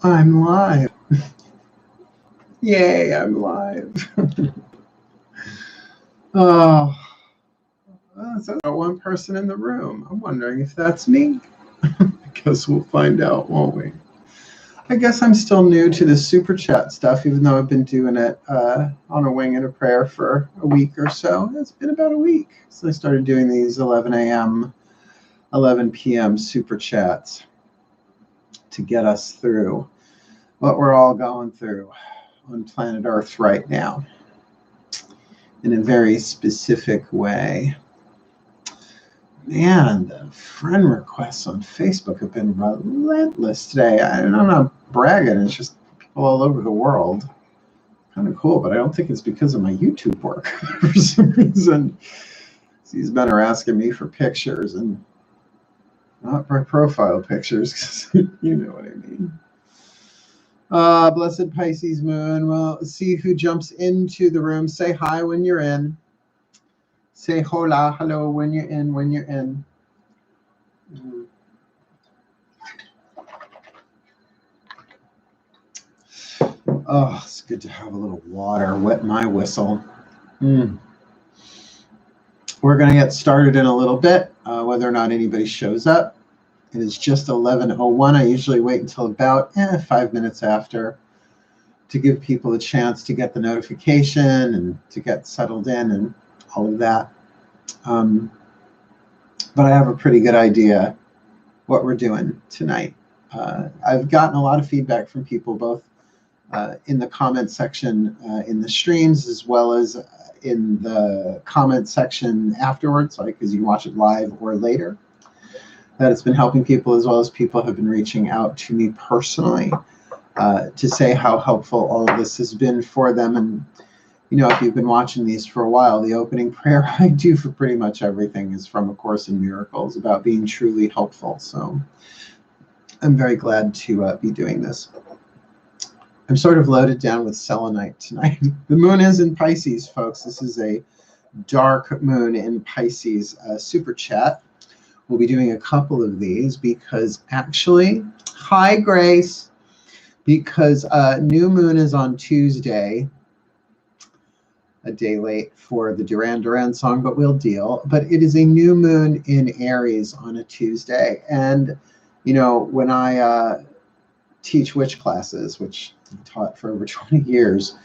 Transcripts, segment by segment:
I'm live. Yay, I'm live. Oh, that's about one person in the room. I'm wondering if that's me. I guess we'll find out, won't we? I guess I'm still new to this super chat stuff, even though I've been doing it on a wing and a prayer for a week or so. It's been about a week since I started doing these 11 a.m., 11 p.m. super chats to get us through what we're all going through on planet Earth right now in a very specific way. Man, the friend requests on Facebook have been relentless today. I'm not bragging, it's just people all over the world. Kind of cool, but I don't think it's because of my YouTube work. For some reason, these men are asking me for pictures and not my profile pictures, because you know what I mean. Blessed Pisces moon. Well, see who jumps into the room. Say hi when you're in. Say hola, hello when you're in, Oh, it's good to have a little water. Wet my whistle. We're going to get started in a little bit, whether or not anybody shows up. It is just 11:01. I usually wait until about 5 minutes after to give people a chance to get the notification and to get settled in and all of that. But I have a pretty good idea what we're doing tonight. I've gotten a lot of feedback from people, both in the comment section in the streams, as well as in the comment section afterwards, like as you watch it live or later, that it's been helping people, as well as people have been reaching out to me personally to say how helpful all of this has been for them. And you know, if you've been watching these for a while, the opening prayer I do for pretty much everything is from A Course in Miracles, about being truly helpful. So I'm very glad to be doing this. I'm sort of loaded down with selenite tonight. The moon is in Pisces, folks. This is a dark moon in Pisces super chat. We'll be doing a couple of these because actually, hi Grace, because new moon is on Tuesday, a day late for the Duran Duran song, but we'll deal. But it is a new moon in Aries on a Tuesday. And, you know, when I teach witch classes, which I taught for over 20 years,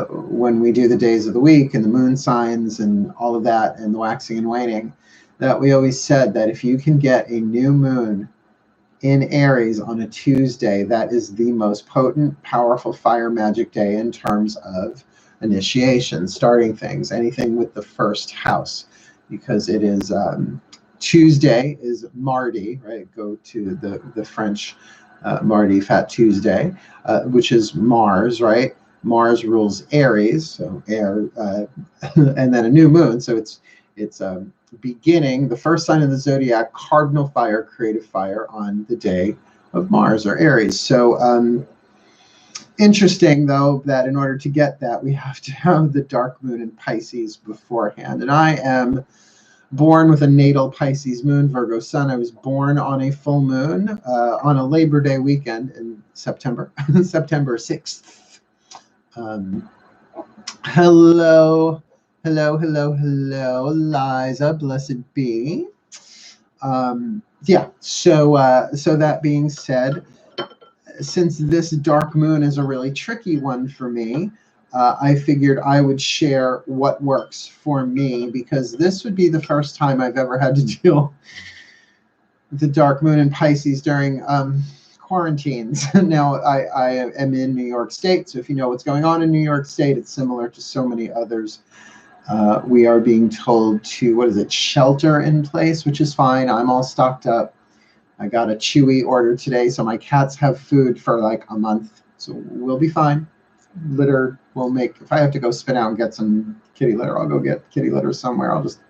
when we do the days of the week and the moon signs and all of that and the waxing and waning, that we always said that if you can get a new moon in Aries on a Tuesday, that is the most potent, powerful fire magic day in terms of initiation, starting things, anything with the first house, because it is Tuesday is Mardi, right? Go to the French Mardi, Fat Tuesday, which is Mars, right? Mars rules Aries, so air, and then a new moon. So it's beginning, the first sign of the zodiac, cardinal fire, creative fire, on the day of Mars or Aries. So interesting, though, that in order to get that, we have to have the dark moon in Pisces beforehand. And I am born with a natal Pisces moon, Virgo sun. I was born on a full moon on a Labor Day weekend in September, September 6th. Hello, Liza, blessed be. Yeah, so that being said, since this dark moon is a really tricky one for me, I figured I would share what works for me, because this would be the first time I've ever had to deal with the dark moon in Pisces during quarantines. Now, I am in New York State, so if you know what's going on in New York State, it's similar to so many others. We are being told to, shelter in place, which is fine. I'm all stocked up. I got a Chewy order today, so my cats have food for like a month, so we'll be fine. Litter will make, if I have to go spin out and get some kitty litter, I'll go get kitty litter somewhere. I'll just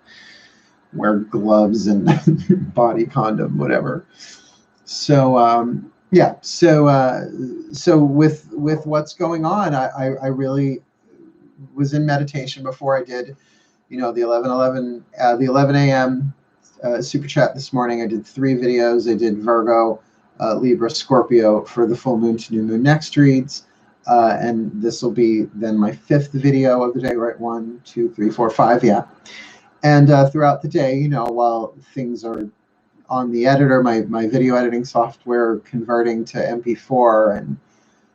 wear gloves and body condom, whatever. So yeah, so with what's going on, I really was in meditation before I did, you know, the 11 a.m. Super chat this morning. I did 3 videos. I did Virgo, Libra, Scorpio for the full moon to new moon next reads. And this will be then my 5th video of the day, right? 1, 2, 3, 4, 5, yeah. And throughout the day, you know, while things are on the editor, my video editing software converting to MP4 and,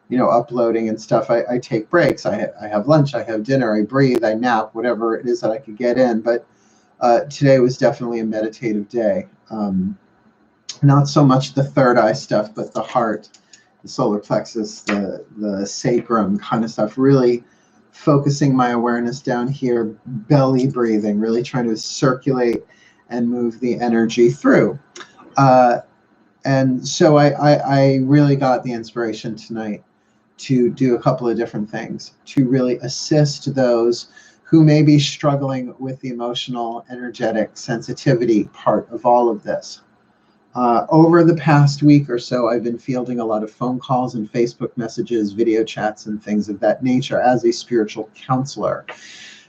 you know, uploading and stuff, I take breaks. I have lunch, I have dinner, I breathe, I nap, whatever it is that I could get in. But today was definitely a meditative day. Not so much the third eye stuff, but the heart, the solar plexus, the sacrum kind of stuff, really focusing my awareness down here, belly breathing, really trying to circulate and move the energy through. And so I really got the inspiration tonight to do a couple of different things to really assist those who may be struggling with the emotional, energetic sensitivity part of all of this. Over the past week or so, I've been fielding a lot of phone calls and Facebook messages, video chats, and things of that nature as a spiritual counselor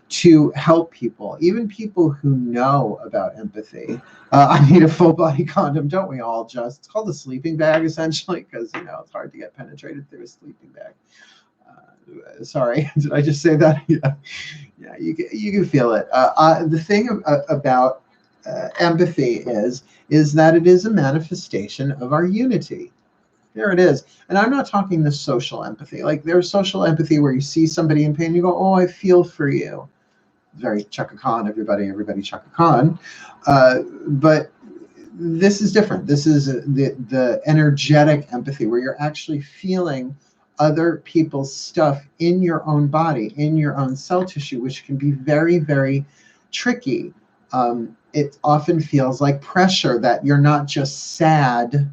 to help people, even people who know about empathy. I need a full body condom, don't we all just? It's called a sleeping bag, essentially, because, you know, it's hard to get penetrated through a sleeping bag. Sorry, did I just say that? Yeah, you can feel it. The thing about empathy is that it is a manifestation of our unity. There it is. And I'm not talking the social empathy. Like, there's social empathy where you see somebody in pain, you go, oh, I feel for you. Very Chaka Khan, everybody Chaka Khan. But this is different. This is the energetic empathy where you're actually feeling other people's stuff in your own body, in your own cell tissue, which can be very, very tricky. It often feels like pressure, that you're not just sad,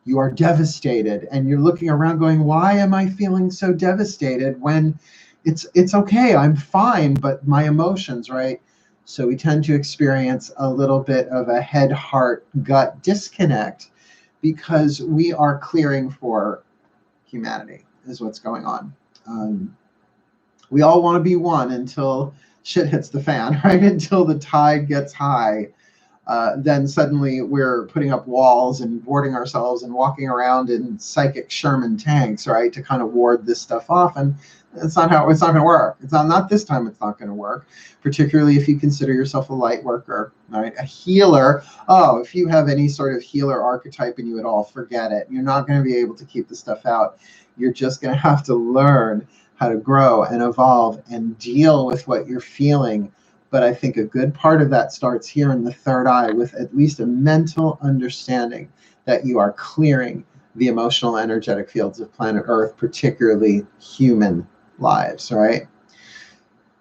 you are devastated. And you're looking around going, why am I feeling so devastated when it's okay, I'm fine, but my emotions, right? So we tend to experience a little bit of a head, heart, gut disconnect because we are clearing for humanity is what's going on. We all want to be one until shit hits the fan, right? Until the tide gets high. Then suddenly we're putting up walls and boarding ourselves and walking around in psychic Sherman tanks, right, to kind of ward this stuff off. And it's not going to work. It's not this time. It's not going to work, particularly if you consider yourself a light worker, right? A healer. Oh, if you have any sort of healer archetype in you at all, forget it. You're not going to be able to keep the stuff out. You're just going to have to learn how to grow and evolve and deal with what you're feeling. But I think a good part of that starts here in the third eye with at least a mental understanding that you are clearing the emotional, energetic fields of planet Earth, particularly human lives, right?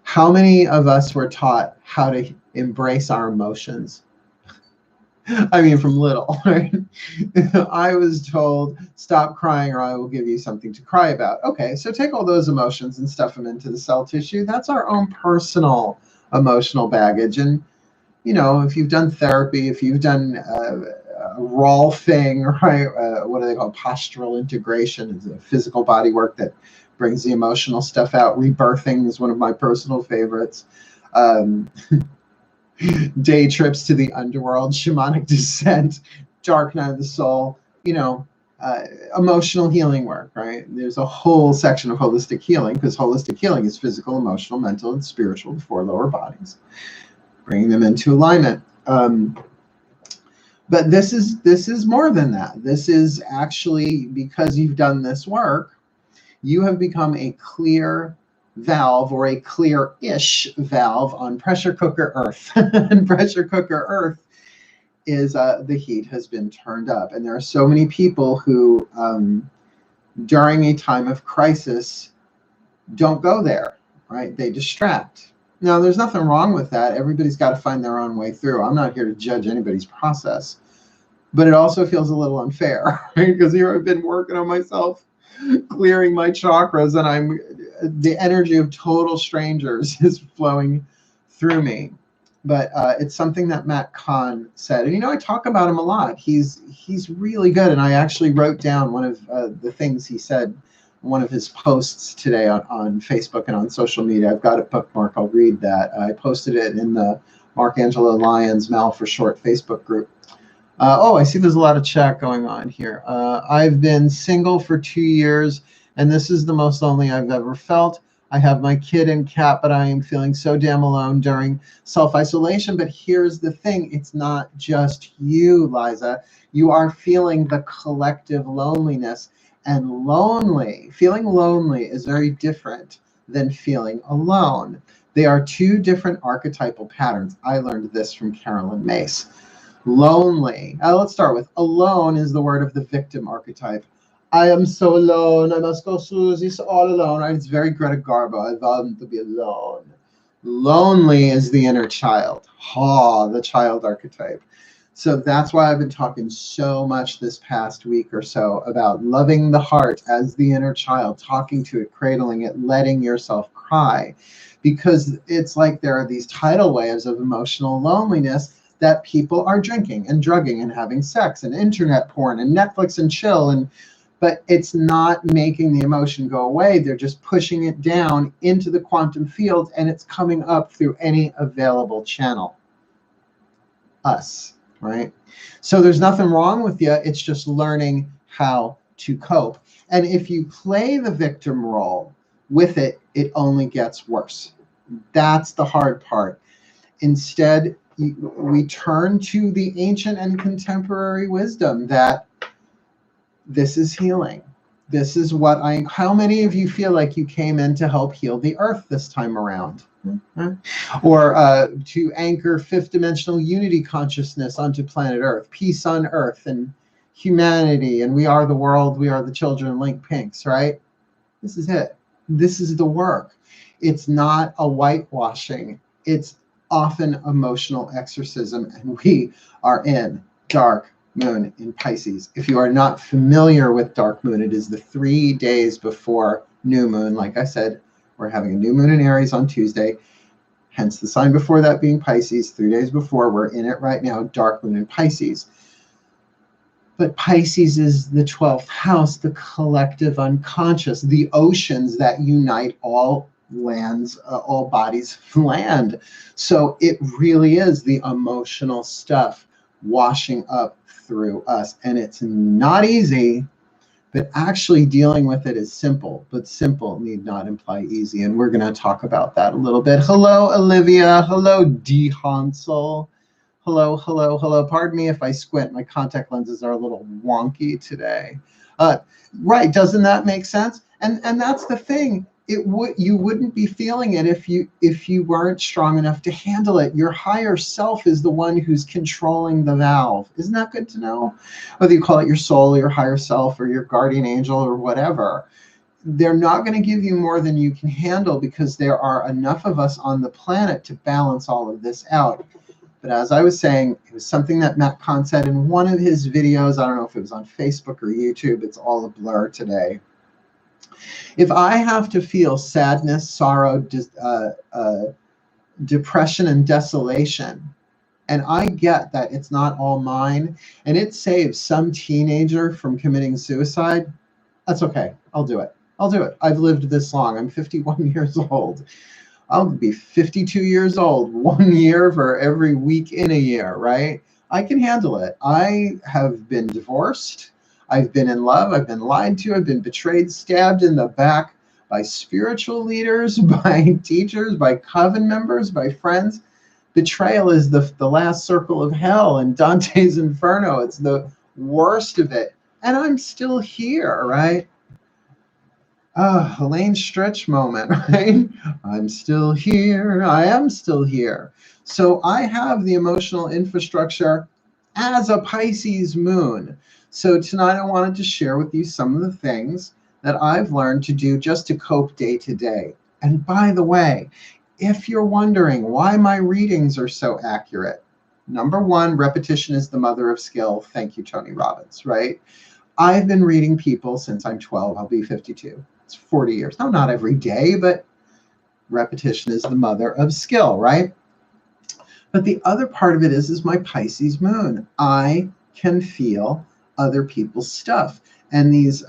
How many of us were taught how to embrace our emotions? I mean, from little, right? I was told, stop crying or I will give you something to cry about. Okay, so take all those emotions and stuff them into the cell tissue. That's our own personal emotional baggage. And, you know, if you've done therapy, if you've done Rolfing, right? What do they call postural integration? It's a physical body work that brings the emotional stuff out. Rebirthing is one of my personal favorites. Day trips to the underworld, shamanic descent, dark night of the soul, you know, emotional healing work, right? There's a whole section of holistic healing because holistic healing is physical, emotional, mental, and spiritual, the 4 lower bodies, bringing them into alignment. But this is more than that. This is actually, because you've done this work, you have become a clear valve or a clear-ish valve on pressure cooker Earth. And pressure cooker Earth is the heat has been turned up. And there are so many people who, during a time of crisis, don't go there, right? They distract. Now, there's nothing wrong with that. Everybody's got to find their own way through. I'm not here to judge anybody's process. But it also feels a little unfair, right? Because here I've been working on myself, clearing my chakras, and the energy of total strangers is flowing through me. But it's something that Matt Kahn said. And, you know, I talk about him a lot. He's really good. And I actually wrote down one of the things he said, one of his posts today on Facebook and on social media. I've got a bookmark. I'll read that. I posted it in the Angelo Lyons Mal for Short Facebook group. Oh, I see there's a lot of chat going on here. I've been single for 2 years, and this is the most lonely I've ever felt. I have my kid and cat, but I am feeling so damn alone during self-isolation. But here's the thing. It's not just you, Liza. You are feeling the collective loneliness. And feeling lonely is very different than feeling alone. They are two different archetypal patterns. I learned this from Carolyn Mace. Lonely. Let's start with alone is the word of the victim archetype. I am so alone. I must go through this all alone. Right? It's very Greta Garbo. I vow to be alone. Lonely is the inner child. The child archetype. So that's why I've been talking so much this past week or so about loving the heart as the inner child, talking to it, cradling it, letting yourself cry. Because it's like there are these tidal waves of emotional loneliness that people are drinking and drugging and having sex and internet porn and Netflix and chill, but it's not making the emotion go away. They're just pushing it down into the quantum field, and it's coming up through any available channel. Us, right? So there's nothing wrong with you. It's just learning how to cope. And if you play the victim role with it, it only gets worse. That's the hard part. Instead, we turn to the ancient and contemporary wisdom that this is healing. This is what how many of you feel like you came in to help heal the earth this time around? Or to anchor fifth dimensional unity consciousness onto planet Earth, peace on Earth and humanity, and we are the world, we are the children, link pinks, right? This is it. This is the work. It's not a whitewashing. It's often emotional exorcism, and we are in dark moon in Pisces. If you are not familiar with dark moon, it is the 3 days before new moon. Like I said, we're having a new moon in Aries on Tuesday, hence the sign before that being Pisces. 3 days before, we're in it right now, dark moon in Pisces. But Pisces is the 12th house, the collective unconscious, the oceans that unite all lands, all bodies of land. So it really is the emotional stuff washing up through us. And it's not easy, but actually dealing with it is simple, but simple need not imply easy. And we're going to talk about that a little bit. Hello, Olivia. Hello, D. Hansel. Hello, hello, hello. Pardon me if I squint. My contact lenses are a little wonky today. Right, doesn't that make sense? And that's the thing. You wouldn't be feeling it if you weren't strong enough to handle it. Your higher self is the one who's controlling the valve. Isn't that good to know? Whether you call it your soul or your higher self or your guardian angel or whatever, they're not going to give you more than you can handle because there are enough of us on the planet to balance all of this out. But as I was saying, it was something that Matt Kahn said in one of his videos. I don't know if it was on Facebook or YouTube. It's all a blur today. If I have to feel sadness, sorrow, depression, and desolation, and I get that it's not all mine, and it saves some teenager from committing suicide, that's okay. I'll do it. I'll do it. I've lived this long. I'm 51 years old. I'll be 52 years old 1 year for every week in a year, right? I can handle it. I have been divorced. I've been in love. I've been lied to. I've been betrayed, stabbed in the back by spiritual leaders, by teachers, by coven members, by friends. Betrayal is the last circle of hell in Dante's Inferno. It's the worst of it. And I'm still here, right? Elaine Stritch moment, right? I'm still here. I am still here. So I have the emotional infrastructure as a Pisces moon. So tonight I wanted to share with you some of the things that I've learned to do just to cope day to day. And by the way, if you're wondering why my readings are so accurate, number one, repetition is the mother of skill. Thank you, Tony Robbins, right? I've been reading people since I'm 12. I'll be 52. It's 40 years. No, not every day, but repetition is the mother of skill, right? But the other part of it is my Pisces moon. I can feel other people's stuff. And these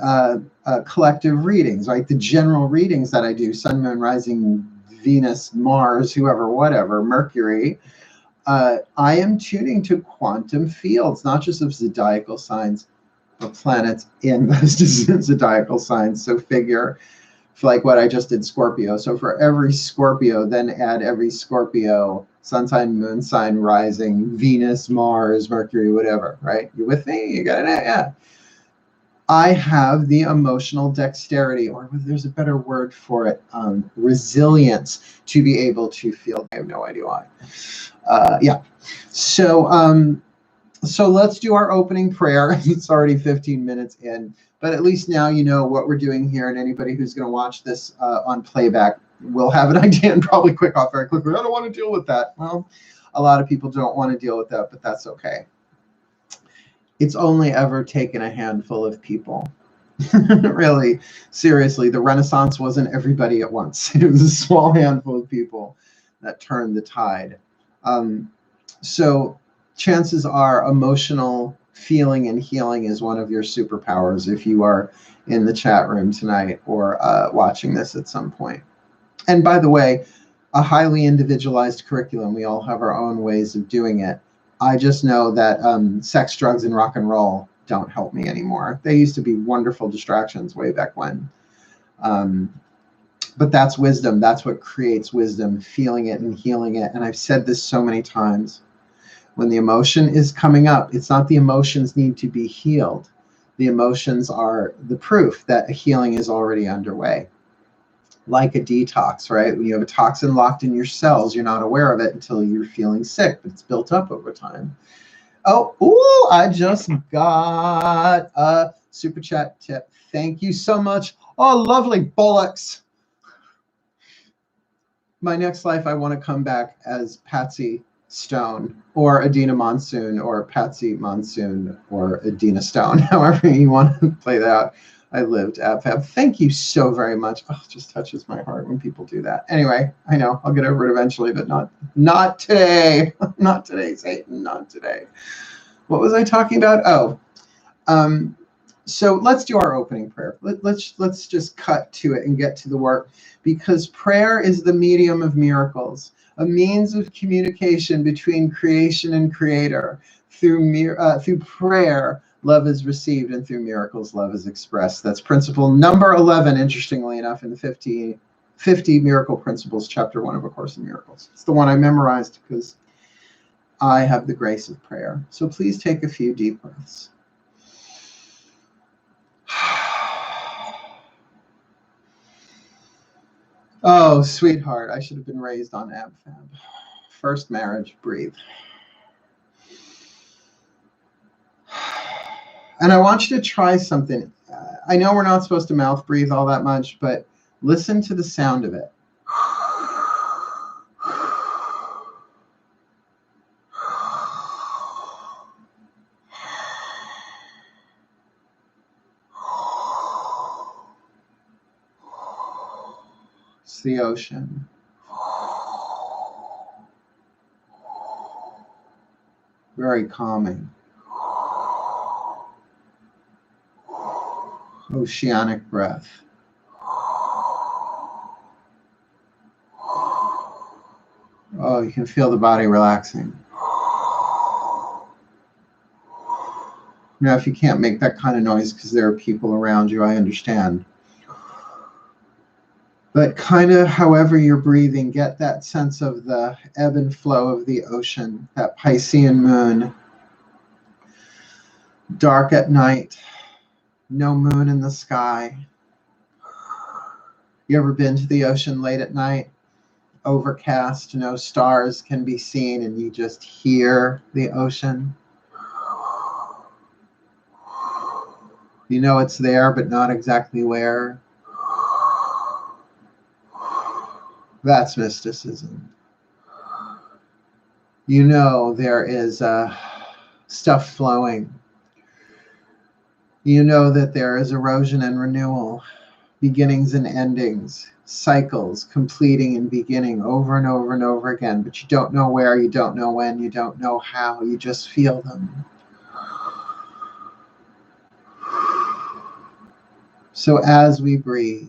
collective readings, right? The general readings that I do, sun, moon, rising, Venus, Mars, whoever, whatever, Mercury, I am tuning to quantum fields, not just of zodiacal signs, but planets in those zodiacal signs. So figure, like what I just did, Scorpio. So for every Scorpio, then add every Scorpio, sun sign, moon sign, rising, Venus, Mars, Mercury, whatever, right? You with me? You got it? Yeah. I have the emotional dexterity, or there's a better word for it, resilience, to be able to feel. I have no idea why. Yeah. So, so let's do our opening prayer. It's already 15 minutes in, but at least now you know what we're doing here, and anybody who's going to watch this on playback will have an idea and probably click off very quickly. I don't want to deal with that. Well, a lot of people don't want to deal with that, but that's okay. It's only ever taken a handful of people. Really, seriously, the Renaissance wasn't everybody at once. It was a small handful of people that turned the tide. So chances are emotional feeling and healing is one of your superpowers if you are in the chat room tonight or watching this at some point. And by the way, a highly individualized curriculum. We all have our own ways of doing it. I just know that sex, drugs, and rock and roll don't help me anymore. They used to be wonderful distractions way back when. But that's wisdom. That's what creates wisdom, feeling it and healing it. And I've said this so many times. When the emotion is coming up, it's not the emotions need to be healed. The emotions are the proof that a healing is already underway. Like a detox, right? When you have a toxin locked in your cells, you're not aware of it until you're feeling sick, but it's built up over time. Oh, ooh, I just got a super chat tip. Thank you so much. Oh, lovely bollocks. My next life, I want to come back as Patsy Stone or Adina Monsoon or Patsy Monsoon or Adina Stone, however you want to play that out. I lived at Fab. Thank you so very much. Oh, it just touches my heart when people do that. Anyway, I know I'll get over it eventually, but not today. Not today, Satan. Not today. What was I talking about? Oh, so let's do our opening prayer. Let's just cut to it and get to the work, because prayer is the medium of miracles, a means of communication between creation and creator. Through prayer, love is received, and through miracles, love is expressed. That's principle number 11, interestingly enough, in the 50 Miracle Principles, chapter 1 of A Course in Miracles. It's the one I memorized because I have the grace of prayer. So please take a few deep breaths. Oh, sweetheart, I should have been raised on AbFab. First marriage, breathe. And I want you to try something. I know we're not supposed to mouth breathe all that much, but listen to the sound of it. It's the ocean. Very calming. Oceanic breath. Oh, you can feel the body relaxing. Now, if you can't make that kind of noise because there are people around you, I understand. But kind of however you're breathing, get that sense of the ebb and flow of the ocean, that Piscean moon. Dark at night, no moon in the sky. You ever been to the ocean late at night? Overcast, no stars can be seen, and you just hear the ocean. You know it's there, but not exactly where. That's mysticism. You know there is stuff flowing. You know that there is erosion and renewal, beginnings and endings, cycles, completing and beginning over and over and over again, but you don't know where, you don't know when, you don't know how, you just feel them. So as we breathe,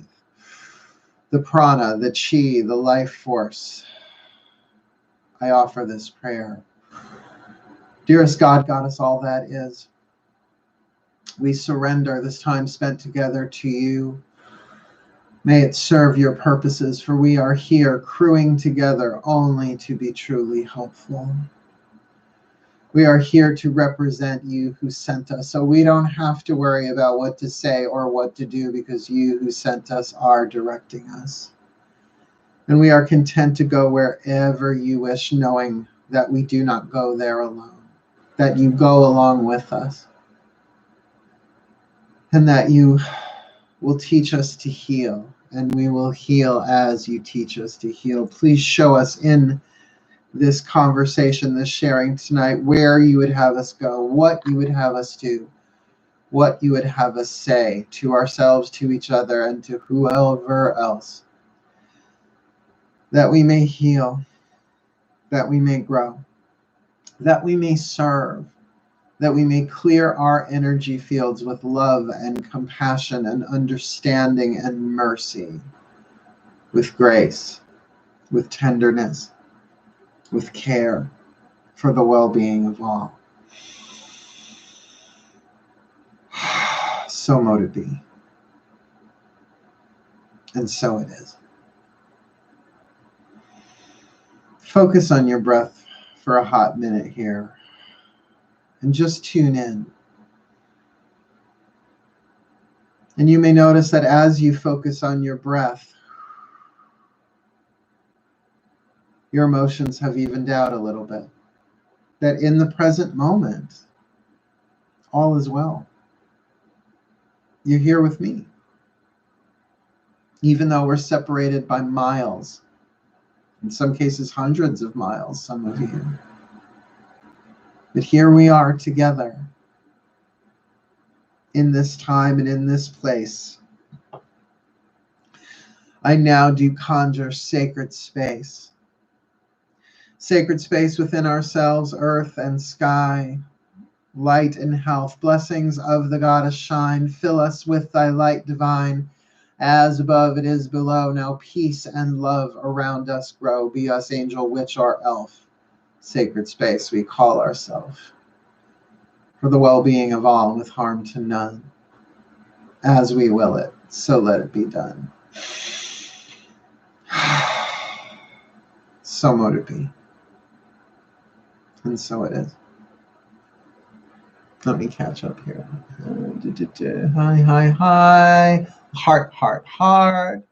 the prana, the chi, the life force I offer this prayer. Dearest God, Goddess, all that is, we surrender this time spent together to you. May it serve your purposes, for we are here crewing together only to be truly helpful. We are here to represent you who sent us, so we don't have to worry about what to say or what to do, because you who sent us are directing us. And we are content to go wherever you wish, knowing that we do not go there alone, that you go along with us, and that you will teach us to heal, and we will heal as you teach us to heal. Please show us in this conversation, this sharing tonight, where you would have us go, what you would have us do, what you would have us say to ourselves, to each other, and to whoever else, that we may heal, that we may grow, that we may serve, that we may clear our energy fields with love and compassion and understanding and mercy, with grace, with tenderness, with care for the well-being of all. So mote it be. And so it is. Focus on your breath for a hot minute here. And just tune in. And you may notice that as you focus on your breath, your emotions have evened out a little bit. That in the present moment, all is well. You're here with me. Even though we're separated by miles, in some cases hundreds of miles, some of you. But here we are together in this time and in this place. I now do conjure sacred space. Sacred space within ourselves, earth and sky, light and health. Blessings of the goddess shine. Fill us with thy light divine. As above it is below. Now peace and love around us grow. Be us angel, witch, or elf. Sacred space we call ourselves. For the well-being of all with harm to none. As we will it, so let it be done. So mote it be. And so it is. Let me catch up here. Hi, hi, hi. Heart, heart, heart.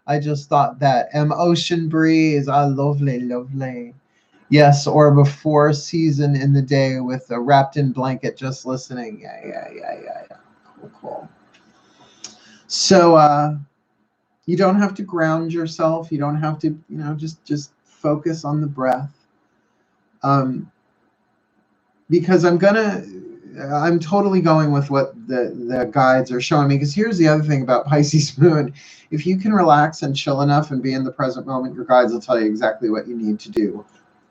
I just thought that. Ocean breeze. Ah, lovely, lovely. Yes, or before season in the day with a wrapped in blanket, just listening. Yeah. Cool, cool. So you don't have to ground yourself. You don't have to, just focus on the breath. Because I'm totally going with what the guides are showing me. Because here's the other thing about Pisces moon. If you can relax and chill enough and be in the present moment, your guides will tell you exactly what you need to do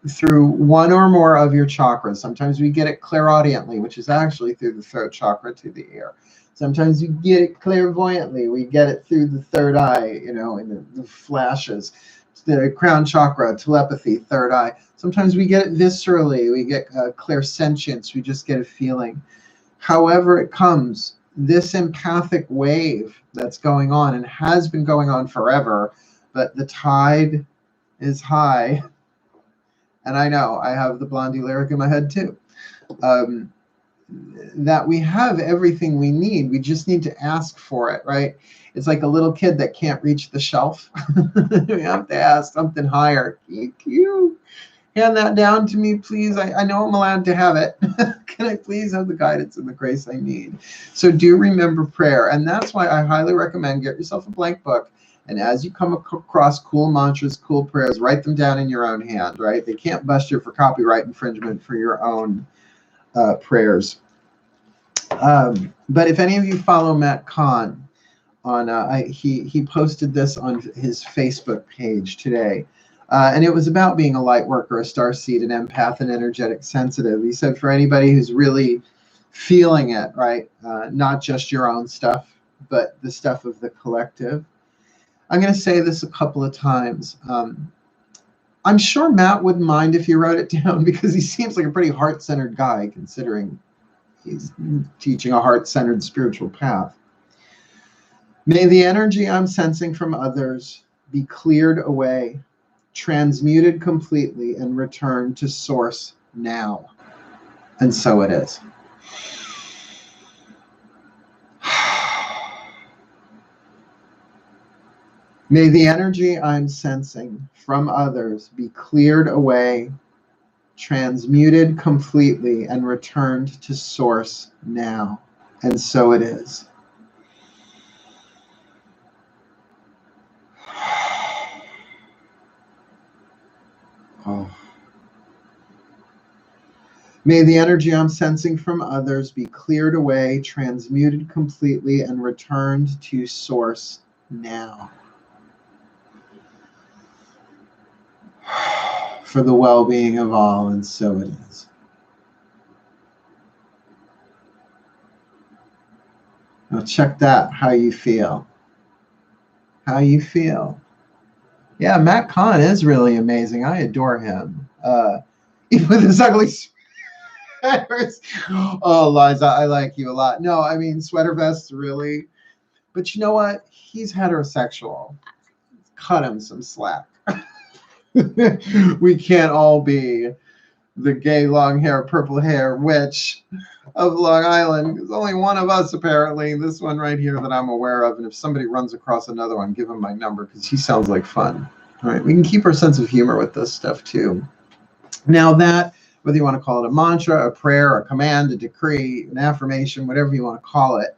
through one or more of your chakras. Sometimes we get it clairaudiently, which is actually through the throat chakra to the ear. Sometimes you get it clairvoyantly. We get it through the third eye, in the flashes. The crown chakra, telepathy, third eye. Sometimes we get it viscerally. We get clairsentience. We just get a feeling. However it comes, this empathic wave that's going on and has been going on forever, but the tide is high. And I know, I have the Blondie lyric in my head too. That we have everything we need. We just need to ask for it, right? It's like a little kid that can't reach the shelf. We have to ask something higher. Can you hand that down to me, please? I know I'm allowed to have it. Can I please have the guidance and the grace I need? So do remember prayer. And that's why I highly recommend get yourself a blank book. And as you come across cool mantras, cool prayers, write them down in your own hand, right? They can't bust you for copyright infringement for your own prayers. But if any of you follow Matt Kahn, he posted this on his Facebook page today. And it was about being a light worker, a starseed, an empath, and energetic sensitive. He said for anybody who's really feeling it, right? Not just your own stuff, but the stuff of the collective. I'm going to say this a couple of times. I'm sure Matt wouldn't mind if you wrote it down because he seems like a pretty heart-centered guy considering he's teaching a heart-centered spiritual path. May the energy I'm sensing from others be cleared away, transmuted completely, and returned to source now. And so it is. May the energy I'm sensing from others be cleared away, transmuted completely, and returned to source now. And so it is. Oh. May the energy I'm sensing from others be cleared away, transmuted completely, and returned to source now. For the well-being of all, and so it is. Now check that, how you feel. How you feel. Yeah, Matt Kahn is really amazing. I adore him. Even with his ugly sweaters. Oh, Liza, I like you a lot. No, I mean, sweater vests, really. But you know what? He's heterosexual. Cut him some slack. We can't all be the gay long hair, purple hair witch of Long Island. There's only one of us, apparently. This one right here that I'm aware of. And if somebody runs across another one, give him my number because he sounds like fun. All right, we can keep our sense of humor with this stuff too. Now that, whether you want to call it a mantra, a prayer, a command, a decree, an affirmation, whatever you want to call it,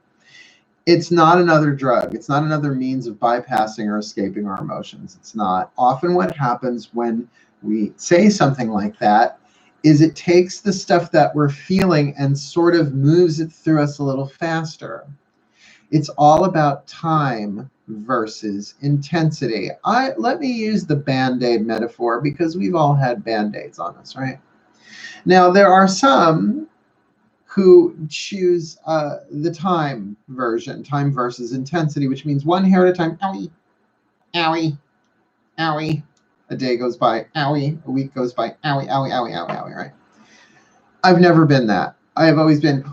it's not another drug. It's not another means of bypassing or escaping our emotions. It's not. Often what happens when we say something like that is it takes the stuff that we're feeling and sort of moves it through us a little faster. It's all about time versus intensity. Let me use the Band-Aid metaphor because we've all had Band-Aids on us, right? Now, there are some who choose the time version, time versus intensity, which means one hair at a time, owie, owie, owie. A day goes by, owie, a week goes by, owie, owie, owie, owie, owie, right? I've never been that. I have always been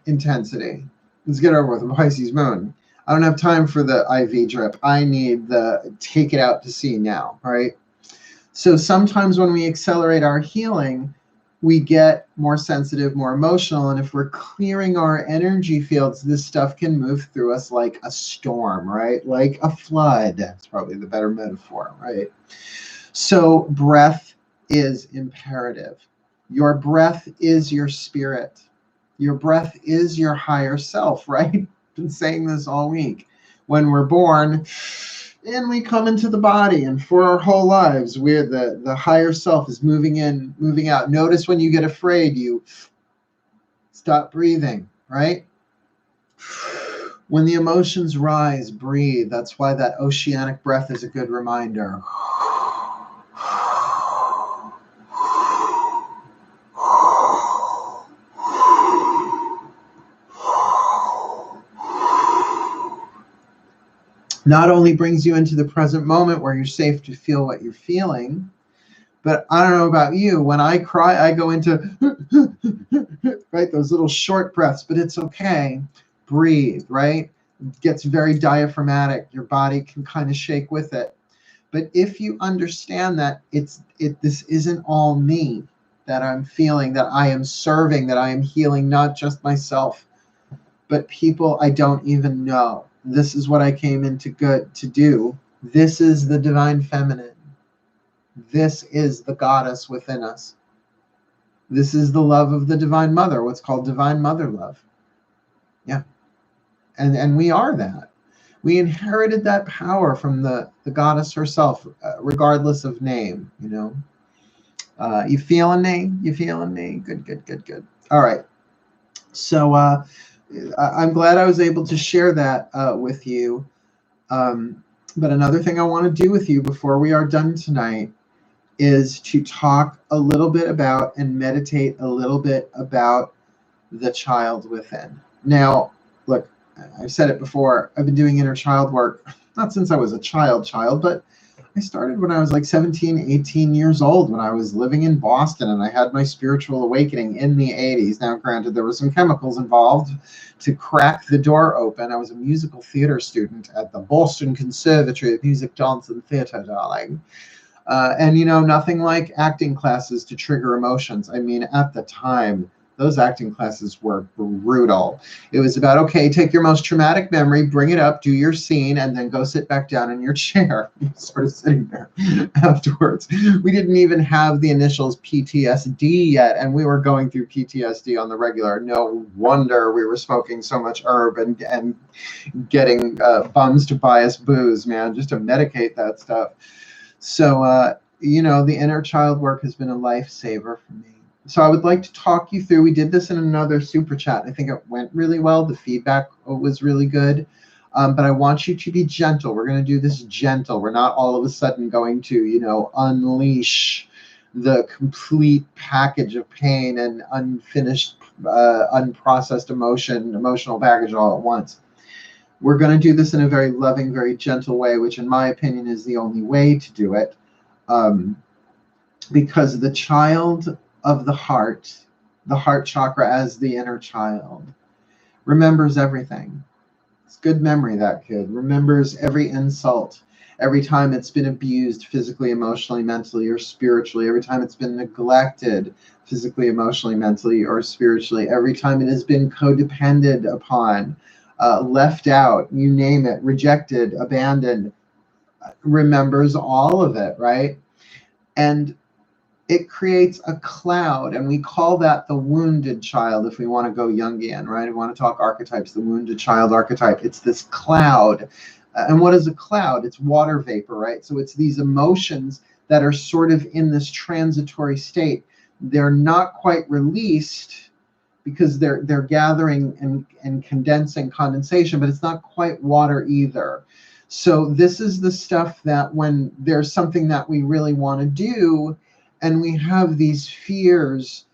intensity. Let's get over with a Pisces moon. I don't have time for the IV drip. I need the take it out to sea now, right? So sometimes when we accelerate our healing, we get more sensitive, more emotional. And if we're clearing our energy fields, this stuff can move through us like a storm, right? Like a flood. That's probably the better metaphor, right? So breath is imperative. Your breath is your spirit. Your breath is your higher self, right? I've been saying this all week. When we're born, and we come into the body, and for our whole lives, we're the higher self is moving in, moving out. Notice when you get afraid, you stop breathing, right? When the emotions rise, breathe. That's why that oceanic breath is a good reminder. Not only brings you into the present moment where you're safe to feel what you're feeling, but I don't know about you, when I cry, I go into, right, those little short breaths, but it's okay. Breathe, right? It gets very diaphragmatic. Your body can kind of shake with it. But if you understand that this isn't all me that I'm feeling, that I am serving, that I am healing, not just myself, but people I don't even know. This is what I came into good to do. This is the divine feminine. This is the goddess within us. This is the love of the divine mother, what's called divine mother love. Yeah. And we are that. We inherited that power from the goddess herself, regardless of name, you know. You feeling me? You feeling me? Good, good, good, good. All right. So I'm glad I was able to share that with you. But another thing I want to do with you before we are done tonight is to talk a little bit about and meditate a little bit about the child within. Now, look, I've said it before, I've been doing inner child work, not since I was a child, but I started when I was like 17, 18 years old, when I was living in Boston, and I had my spiritual awakening in the 80s. Now, granted, there were some chemicals involved to crack the door open. I was a musical theater student at the Boston Conservatory of Music, Dance, and Theater, darling. And, you know, nothing like acting classes to trigger emotions. I mean, at the time, those acting classes were brutal. It was about, okay, take your most traumatic memory, bring it up, do your scene, and then go sit back down in your chair. Sort of sitting there afterwards. We didn't even have the initials PTSD yet, and we were going through PTSD on the regular. No wonder we were smoking so much herb and getting bums to buy us booze, man, just to medicate that stuff. So, you know, the inner child work has been a lifesaver for me. So I would like to talk you through, we did this in another super chat. I think it went really well. The feedback was really good. But I want you to be gentle. We're going to do this gentle. We're not all of a sudden going to, you know, unleash the complete package of pain and unfinished, unprocessed emotional baggage all at once. We're going to do this in a very loving, very gentle way, which in my opinion is the only way to do it. Because the child of the heart chakra as the inner child, remembers everything. It's good memory, that kid. Remembers every insult, every time it's been abused physically, emotionally, mentally, or spiritually, every time it's been neglected physically, emotionally, mentally, or spiritually, every time it has been codependent upon, left out, you name it, rejected, abandoned, remembers all of it, right? And it creates a cloud, and we call that the wounded child if we want to go Jungian, right? We want to talk archetypes, the wounded child archetype. It's this cloud. And what is a cloud? It's water vapor, right? So it's these emotions that are sort of in this transitory state. They're not quite released because they're gathering and condensing, condensation, but it's not quite water either. So this is the stuff that when there's something that we really want to do, and we have these fears,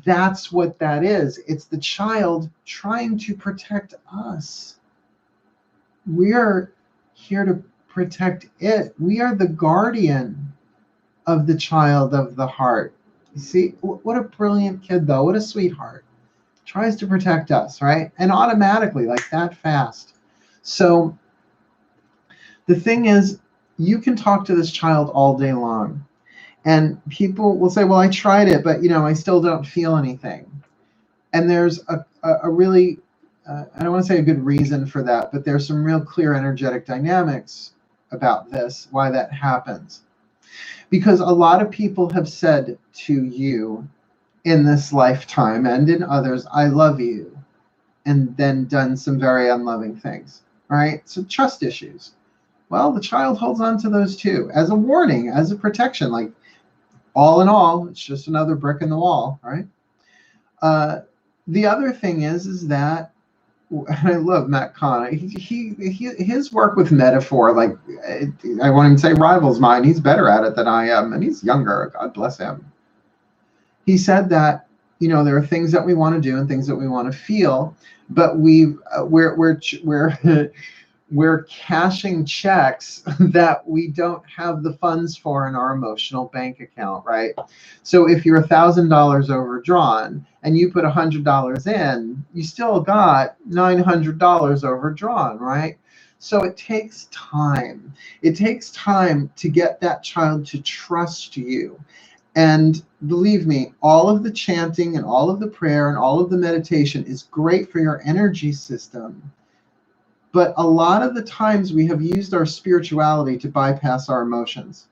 that's what that is. It's the child trying to protect us. We're here to protect it. We are the guardian of the child of the heart. You see, what a brilliant kid, though. What a sweetheart. Tries to protect us, right? And automatically, like that fast. So the thing is, you can talk to this child all day long. And people will say, well, I tried it, but, you know, I still don't feel anything. And there's a really, I don't want to say a good reason for that, but there's some real clear energetic dynamics about this, why that happens. Because a lot of people have said to you in this lifetime and in others, I love you, and then done some very unloving things, right? So trust issues. Well, the child holds on to those too, as a warning, as a protection, like, all in all, it's just another brick in the wall, right? The other thing is that, and I love Matt Kahn, his work with metaphor, like, I won't even say rivals mine, he's better at it than I am, and he's younger, God bless him. He said that, you know, there are things that we want to do and things that we want to feel, but we're cashing checks that we don't have the funds for in our emotional bank account, right? So if you're $1,000 overdrawn and you put $100 in, you still got $900 overdrawn, right? So it takes time. It takes time to get that child to trust you. And believe me, all of the chanting and all of the prayer and all of the meditation is great for your energy system. But a lot of the times we have used our spirituality to bypass our emotions.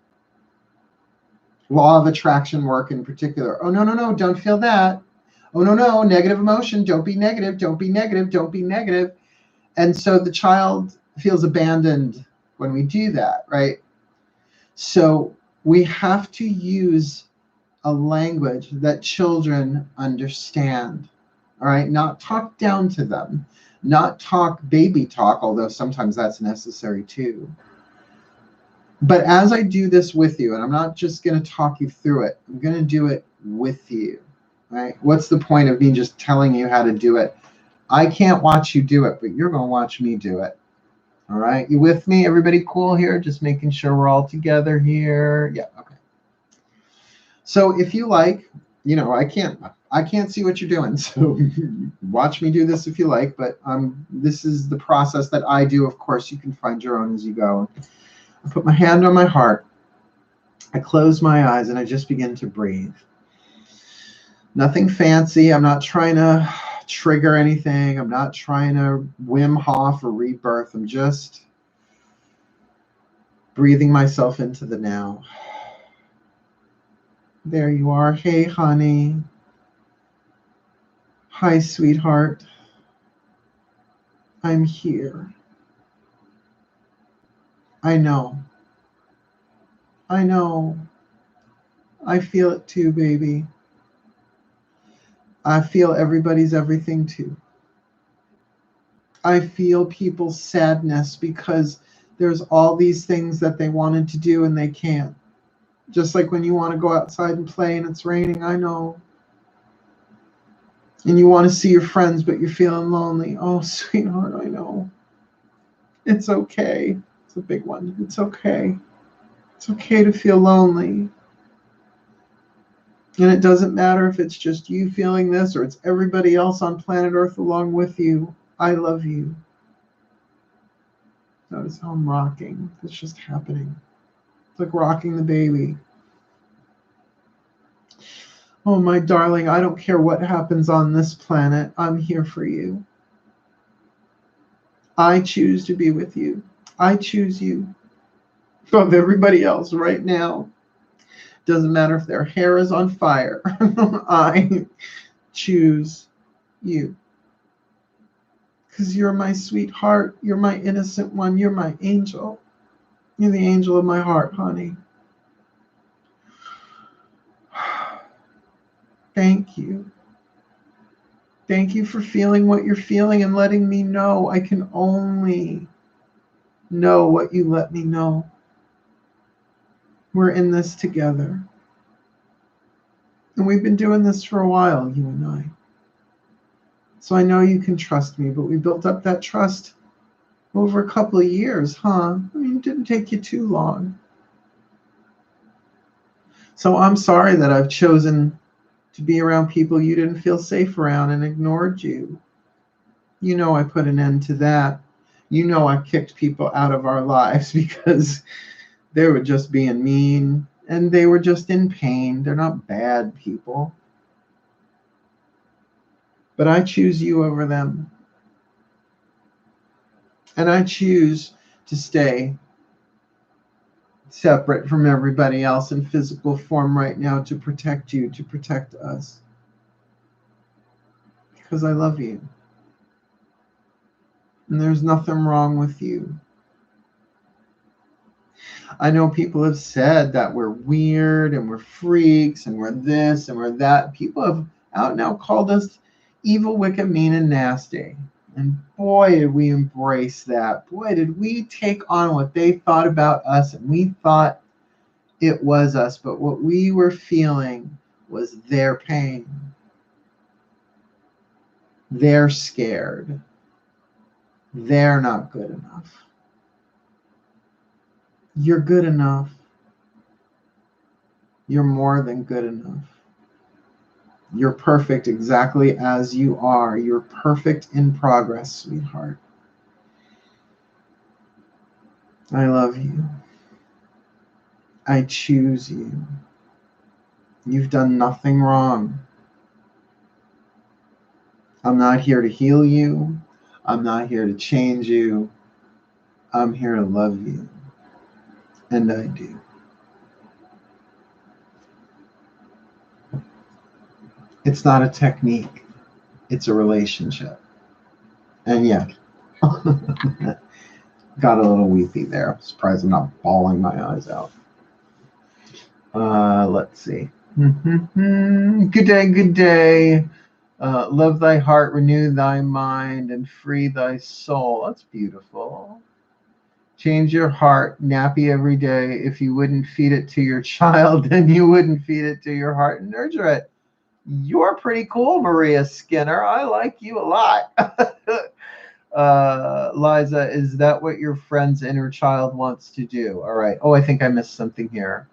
Law of attraction work in particular. Oh, no, don't feel that. Oh, no, negative emotion. Don't be negative, don't be negative, don't be negative. And so the child feels abandoned when we do that, right? So we have to use a language that children understand, all right? Not talk down to them. Not talk baby talk, although sometimes that's necessary too. But as I do this with you, and I'm not just going to talk you through it, I'm going to do it with you, right? What's the point of me just telling you how to do it? I can't watch you do it, but you're going to watch me do it. All right, you with me? Everybody cool here? Just making sure we're all together here. Yeah, okay. So if you like, I can't see what you're doing. So watch me do this if you like, but this is the process that I do. Of course, you can find your own as you go. I put my hand on my heart. I close my eyes and I just begin to breathe. Nothing fancy. I'm not trying to trigger anything. I'm not trying to Wim Hof or rebirth. I'm just breathing myself into the now. There you are. Hey, honey. Hi, sweetheart. I'm here. I know. I know. I feel it too, baby. I feel everybody's everything too. I feel people's sadness because there's all these things that they wanted to do and they can't. Just like when you want to go outside and play and it's raining, I know. And you want to see your friends, but you're feeling lonely. Oh, sweetheart, I know. It's okay. It's a big one. It's okay. It's okay to feel lonely. And it doesn't matter if it's just you feeling this or it's everybody else on planet Earth along with you. I love you. Notice how I'm rocking. It's just happening. It's like rocking the baby. Oh, my darling, I don't care what happens on this planet. I'm here for you. I choose to be with you. I choose you above everybody else right now. Doesn't matter if their hair is on fire. I choose you. Because you're my sweetheart. You're my innocent one. You're my angel. You're the angel of my heart, honey. Thank you. Thank you for feeling what you're feeling and letting me know. I can only know what you let me know. We're in this together. And we've been doing this for a while, you and I. So I know you can trust me, but we built up that trust over a couple of years, huh? I mean, it didn't take you too long. So I'm sorry that I've chosen to be around people you didn't feel safe around and ignored you. You know I put an end to that. You know I kicked people out of our lives because they were just being mean and they were just in pain. They're not bad people. But I choose you over them. And I choose to stay separate from everybody else in physical form right now to protect you, to protect us. Because I love you. And there's nothing wrong with you. I know people have said that we're weird and we're freaks and we're this and we're that. People have out now called us evil, wicked, mean, and nasty. And boy, did we embrace that. Boy, did we take on what they thought about us, and we thought it was us. But what we were feeling was their pain. They're scared. They're not good enough. You're good enough. You're more than good enough. You're perfect exactly as you are. You're perfect in progress, sweetheart. I love you. I choose you. You've done nothing wrong. I'm not here to heal you. I'm not here to change you. I'm here to love you. And I do. It's not a technique. It's a relationship. And yeah, got a little weepy there. I'm surprised I'm not bawling my eyes out. Let's see. Good day, good day. Love thy heart, renew thy mind, and free thy soul. That's beautiful. Change your heart, nappy every day. If you wouldn't feed it to your child, then you wouldn't feed it to your heart and nurture it. You're pretty cool, Maria Skinner. I like you a lot. Liza, is that what your friend's inner child wants to do? All right. Oh, I think I missed something here.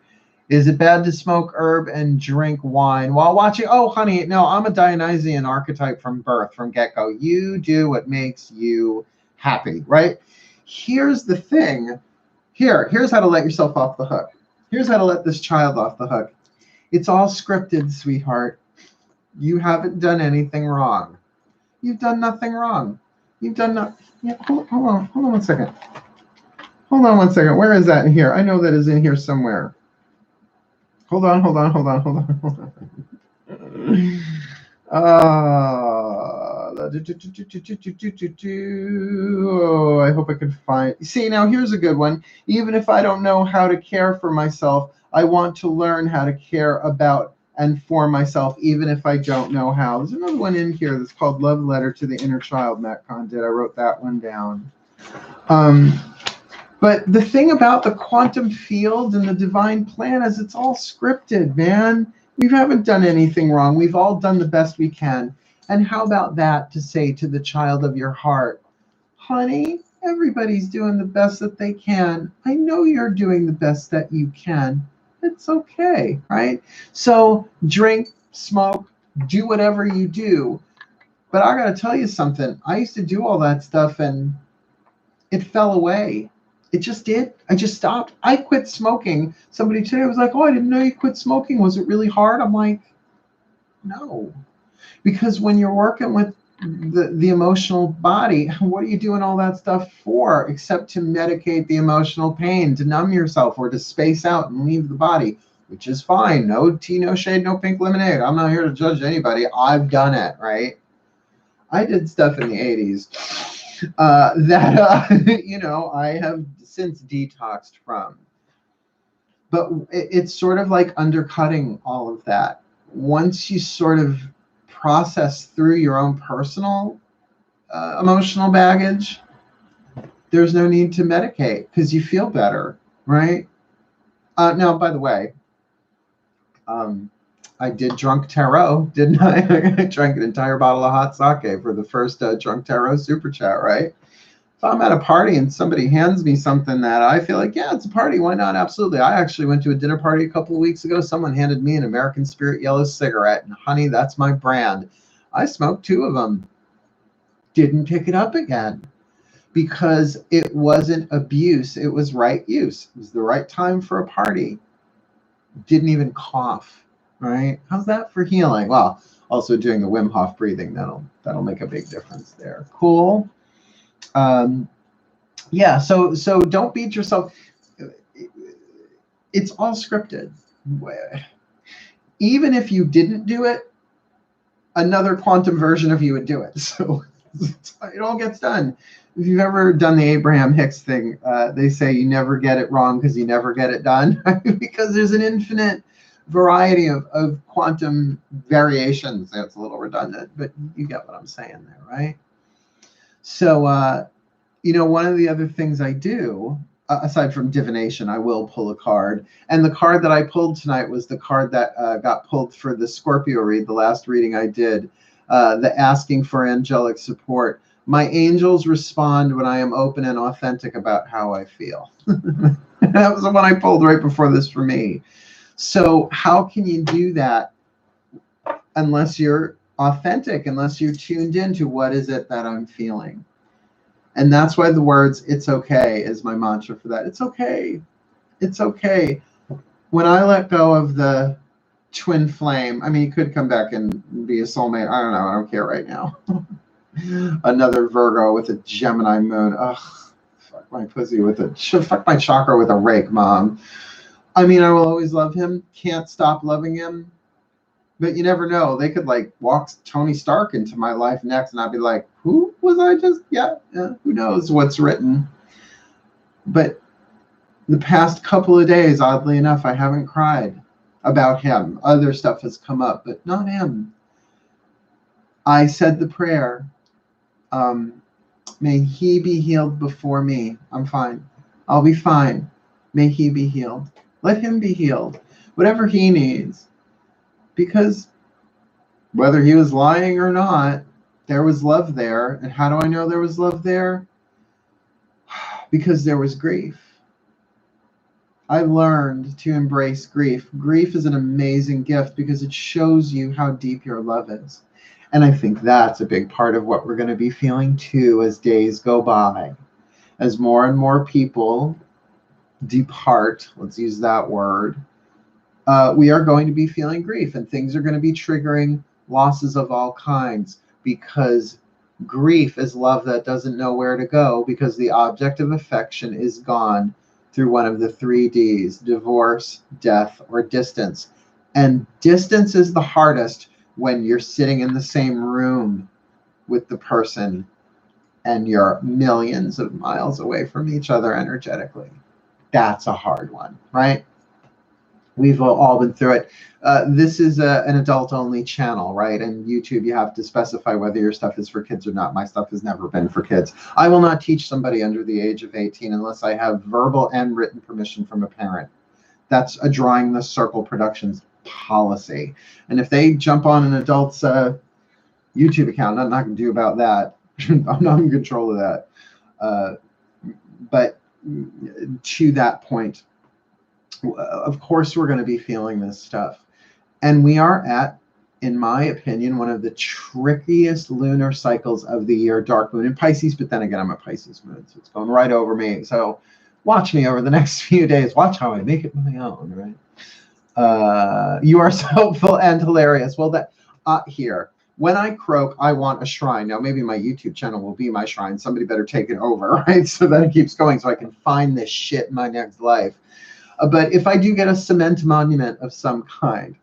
Is it bad to smoke herb and drink wine while watching? Oh, honey, no, I'm a Dionysian archetype from birth, from get-go. You do what makes you happy, right? Here's the thing. Here's how to let yourself off the hook. Here's how to let this child off the hook. It's all scripted, sweetheart. You haven't done anything wrong. You've done nothing wrong. You've done nothing. Yeah, hold on 1 second. Hold on 1 second. Where is that in here? I know that is in here somewhere. Hold on. Oh, I hope I can find. See, now here's a good one. Even if I don't know how to care for myself, I want to learn how to care about and for myself, even if I don't know how. There's another one in here that's called Love Letter to the Inner Child, Matt Kahn did. I wrote that one down. But the thing about the quantum field and the divine plan is it's all scripted, man. We haven't done anything wrong. We've all done the best we can. And how about that to say to the child of your heart, honey, everybody's doing the best that they can. I know you're doing the best that you can. It's okay, right? So drink, smoke, do whatever you do. But I got to tell you something. I used to do all that stuff and it fell away. It just did. I just stopped. I quit smoking. Somebody today was like, oh, I didn't know you quit smoking. Was it really hard? I'm like, no. Because when you're working with the emotional body, what are you doing all that stuff for except to medicate the emotional pain, to numb yourself or to space out and leave the body, which is fine. No tea, no shade, no pink lemonade. I'm not here to judge anybody. I've done it, right? I did stuff in the 80s that, you know, I have since detoxed from. But it's sort of like undercutting all of that. Once you sort of process through your own personal emotional baggage, there's no need to medicate because you feel better, right? Now, by the way, I did drunk tarot, didn't I? I drank an entire bottle of hot sake for the first drunk tarot super chat, right? If I'm at a party and somebody hands me something that I feel like, yeah, it's a party, why not? Absolutely. I actually went to a dinner party a couple of weeks ago. Someone handed me an American Spirit yellow cigarette, and honey, that's my brand. I smoked 2 of them. Didn't pick it up again because it wasn't abuse. It was right use. It was the right time for a party. Didn't even cough, right? How's that for healing? Well, also doing the Wim Hof breathing, that'll make a big difference there. Cool. Yeah, so don't beat yourself. It's all scripted. Even if you didn't do it, another quantum version of you would do it. So it all gets done. If you've ever done the Abraham Hicks thing, they say you never get it wrong because you never get it done. Because there's an infinite variety of quantum variations. That's a little redundant, but you get what I'm saying there, right? So, you know, one of the other things I do, aside from divination, I will pull a card. And the card that I pulled tonight was the card that got pulled for the Scorpio read, the last reading I did, the asking for angelic support. My angels respond when I am open and authentic about how I feel. That was the one I pulled right before this for me. So how can you do that unless you're authentic, unless you're tuned into what is it that I'm feeling? And that's why the words, it's okay, is my mantra for that. It's okay. It's okay. When I let go of the twin flame, I mean, you could come back and be a soulmate. I don't know. I don't care right now. Another Virgo with a Gemini moon. Ugh, fuck my pussy with fuck my chakra with a rake, mom. I mean, I will always love him. Can't stop loving him. But you never know. They could like walk Tony Stark into my life next, and I'd be like, who was I just? Yeah, who knows what's written. But the past couple of days, oddly enough, I haven't cried about him. Other stuff has come up, but not him. I said the prayer. May he be healed before me. I'm fine. I'll be fine. May he be healed. Let him be healed. Whatever he needs. Because whether he was lying or not, There was love there. And how do I know there was love there? Because there was grief. I learned to embrace grief. Grief is an amazing gift because it shows you how deep your love is. And I think that's a big part of what we're going to be feeling too as days go by. As more and more people depart, let's use that word, we are going to be feeling grief, and things are going to be triggering losses of all kinds, because grief is love that doesn't know where to go, because the object of affection is gone through one of the 3 Ds: divorce, death, or distance. And distance is the hardest when you're sitting in the same room with the person and you're millions of miles away from each other energetically. That's a hard one, right? We've all been through it. This is an adult-only channel, right? And YouTube, you have to specify whether your stuff is for kids or not. My stuff has never been for kids. I will not teach somebody under the age of 18 unless I have verbal and written permission from a parent. That's a Drawing the Circle Productions policy. And if they jump on an adult's YouTube account, I'm not going to do about that. I'm not in control of that. But to that point, of course, we're going to be feeling this stuff. And we are at, in my opinion, one of the trickiest lunar cycles of the year, dark moon in Pisces. But then again, I'm a Pisces moon, so it's going right over me. So watch me over the next few days. Watch how I make it my own, right? You are so helpful and hilarious. Well, that here, when I croak, I want a shrine. Now, maybe my YouTube channel will be my shrine. Somebody better take it over, right? So that it keeps going so I can find this shit in my next life. But if I do get a cement monument of some kind,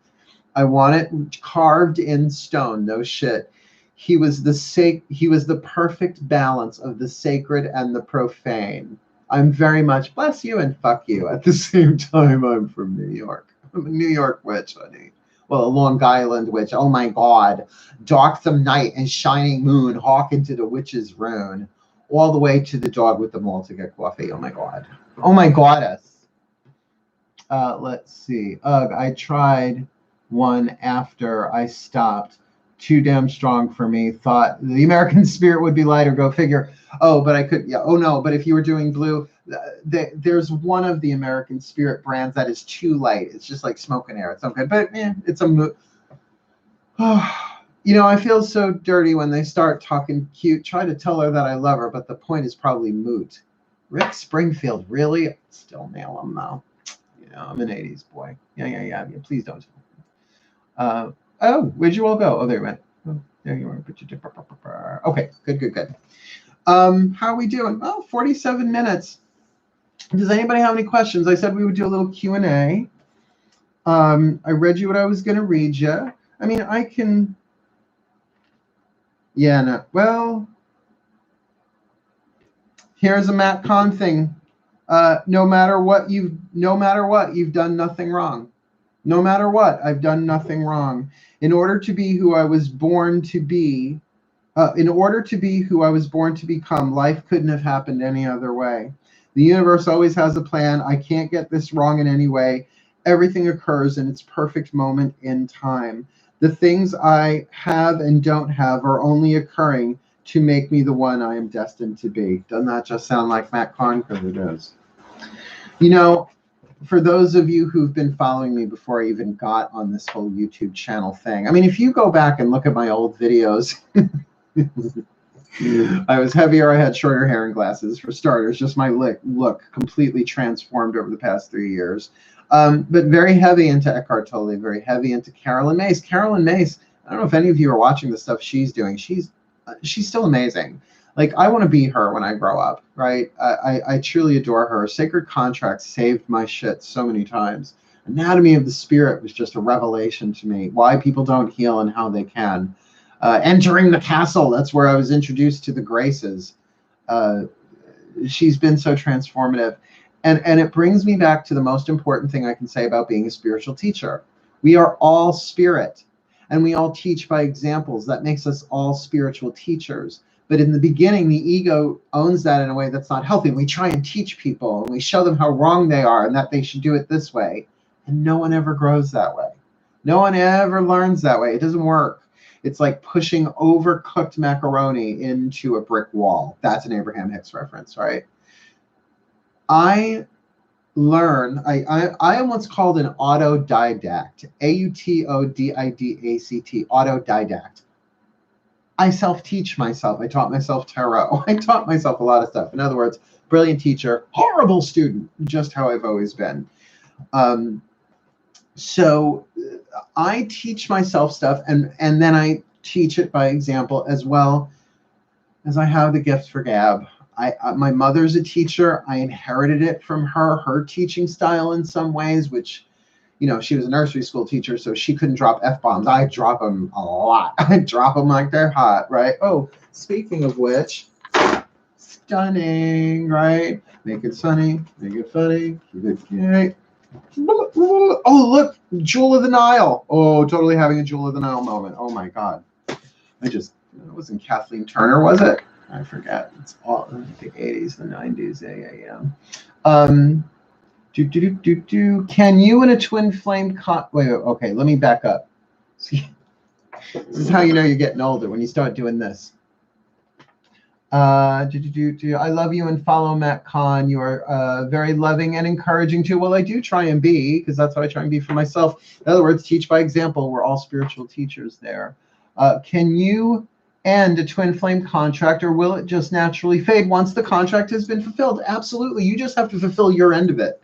I want it carved in stone. No shit. He was the perfect balance of the sacred and the profane. I'm very much bless you and fuck you. At the same time, I'm from New York. I'm a New York witch, honey. Well, a Long Island witch. Oh my God. Darksome night and shining moon, hawk into the witch's rune, all the way to the dog with the mole to get coffee. Oh my God. Oh my goddess. Let's see. I tried one after I stopped. Too damn strong for me. Thought the American spirit would be lighter. Go figure. Oh, but I could. Yeah. Oh no. But if you were doing blue, there's one of the American spirit brands that is too light. It's just like smoke and air. It's okay. But it's a. You know, I feel so dirty when they start talking cute. Try to tell her that I love her, but the point is probably moot. Rick Springfield, really? Still nail him though. I'm an 80s boy. Yeah. Please don't. Oh, where'd you all go? Oh, there you went. Oh, there you are. Okay, good. How are we doing? Oh, 47 minutes. Does anybody have any questions? I said we would do a little Q&A. I read you what I was going to read you. I mean, I can. Yeah, no. Well, here's a Matt Kahn thing. No matter what, you've done nothing wrong. No matter what, I've done nothing wrong. In order to be who I was born to be, become, life couldn't have happened any other way. The universe always has a plan. I can't get this wrong in any way. Everything occurs in its perfect moment in time. The things I have and don't have are only occurring to make me the one I am destined to be. Doesn't that just sound like Matt Kahn? Because it is. You know, for those of you who've been following me before I even got on this whole YouTube channel thing, I mean, if you go back and look at my old videos, I was heavier, I had shorter hair and glasses, for starters. Just my look completely transformed over the past 3 years. But very heavy into Eckhart Tolle, very heavy into Carolyn Mace. Carolyn Mace, I don't know if any of you are watching the stuff she's doing. She's still amazing. Like, I want to be her when I grow up, right? I truly adore her. Sacred Contract saved my shit so many times. Anatomy of the Spirit was just a revelation to me. Why people don't heal and how they can. Entering the Castle, that's where I was introduced to the Graces. She's been so transformative. And it brings me back to the most important thing I can say about being a spiritual teacher. We are all spirit, and we all teach by examples. That makes us all spiritual teachers. But in the beginning, the ego owns that in a way that's not healthy. We try and teach people, and we show them how wrong they are and that they should do it this way. And no one ever grows that way. No one ever learns that way. It doesn't work. It's like pushing overcooked macaroni into a brick wall. That's an Abraham Hicks reference, right? I am what's called an autodidact, AUTODIDACT, autodidact. I self-teach myself. I taught myself tarot. I taught myself a lot of stuff. In other words, brilliant teacher, horrible student, just how I've always been. So I teach myself stuff, and then I teach it by example, as well as I have the gift for gab. My mother's a teacher. I inherited it from her teaching style in some ways, which, you know, she was a nursery school teacher, so she couldn't drop F-bombs. I drop them a lot. I drop them like they're hot, right? Oh, speaking of which, stunning, right? Make it sunny, make it funny, keep it cute. Oh, look, Jewel of the Nile. Oh, totally having a Jewel of the Nile moment. Oh my God. It wasn't Kathleen Turner, was it? I forget. It's all the 80s, the 90s. Yeah. Can you and a twin flame wait, okay, let me back up. See, this is how you know you're getting older, when you start doing this. I love you and follow Matt Kahn. You are very loving and encouraging too. Well, I do try and be, because that's what I try and be for myself. In other words, teach by example. We're all spiritual teachers there. Can you end a twin flame contract, or will it just naturally fade once the contract has been fulfilled? Absolutely. You just have to fulfill your end of it.